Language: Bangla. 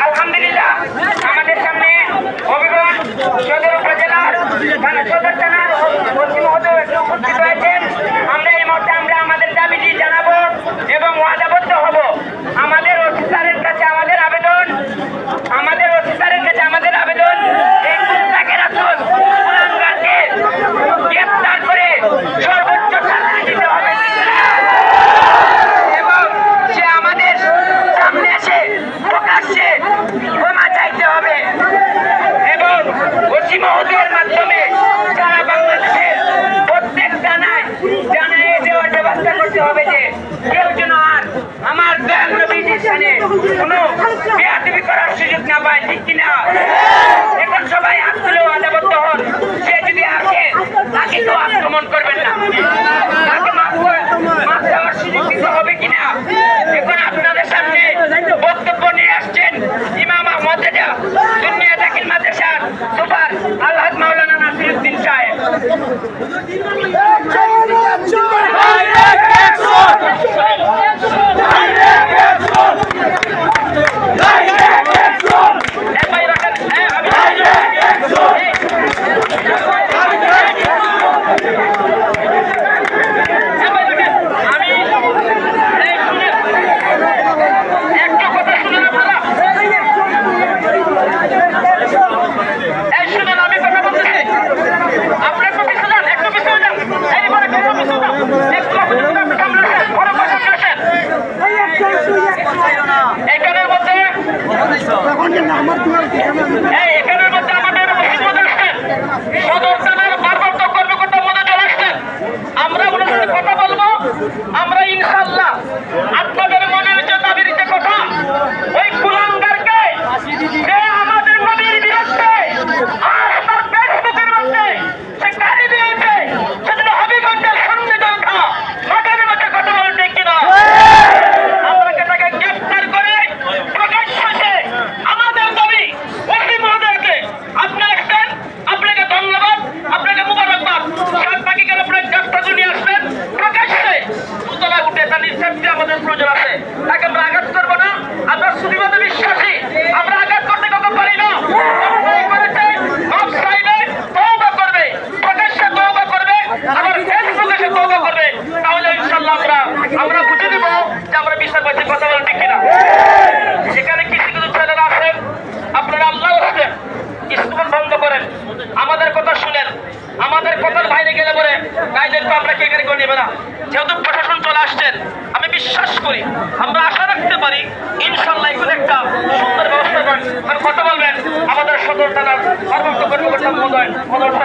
আলহামদুলিল্লাহ আমাদের সামনে হবিগঞ্জ সদর উপজেলার সদর থানার ওসি মহোদয় উপস্থিত হয়েছেন। আমরা এই মুহূর্তে আমাদের দাবিটি জানাবো এবং ওয়াদাবদ্ধ হব। আমাদের ওসি স্যারের কাছে আমাদের আবেদন এই কুত্তাকে রাসূল কুরআনকে গ্রেফতার করে সর্বোচ্চ শাস্তি দিতে হবে এবং সে আমাদের সামনে এসে প্রকাশ্যে ক্ষমা চাইতে হবে এবং ওসি মহোদয়ের মাধ্যমে সারা বাংলাদেশের প্রত্যেক জানায় দেওয়ার ব্যবস্থা করতে হবে যে কেউ যেন আর আমার দয়াল নবীর সামনে কোনো বেয়াদবি করার সুযোগ না পায়, ঠিক কিনা? এখন সবাই হাত তুলে আদাবদ্ধ হন। সে যদি আসে তাকে তো আক্রমণ করবেন না, তাকে মাফ দেওয়ার সুযোগ দিতে হবে কিনা? এখন আপনাদের সামনে বক্তব্য নিয়ে আসছেন ইমাম আহমদ রেজা সুন্নিয়া দাখিল মাদ্রাসার সুপার আলহাজ মাওলানা নাসিরউদ্দিন সাহেব। এখানের মধ্যে আমাদের সদর থানার ভারপ্রাপ্ত কর্মকর্তা মনে চলে আসছেন। আমরা ওনার সাথে কথা বলবো। আমরা ইনশাআল্লাহ আপনাদের মনের যে দাবির যে কথা, ওই কুলাঙ্গারকে যে আমাদের নবীর বিরুদ্ধে আর তার ফেসবুকের মধ্যে সে গাড়ি দিয়েছে, সেজন্য হবিগঞ্জের সামনে দেখা মাঠের মধ্যে কথা বলতে কিনা আপনাকে তাকে গ্রেফতার করে প্রকাশ্যে আমাদের দাবি ওসি মহোদয়কে আপনি আসছেন, আপনাকে ধন্যবাদ, আপনাকে মুবারকবাদ। সাত বাকি গেলে আপনার গ্রেফতার নিয়ে আসবেন প্রকাশ্যে উতলা উঠে তার নিঃশ্বাসটি আমাদের প্রয়োজন আছে। প্রদর্শন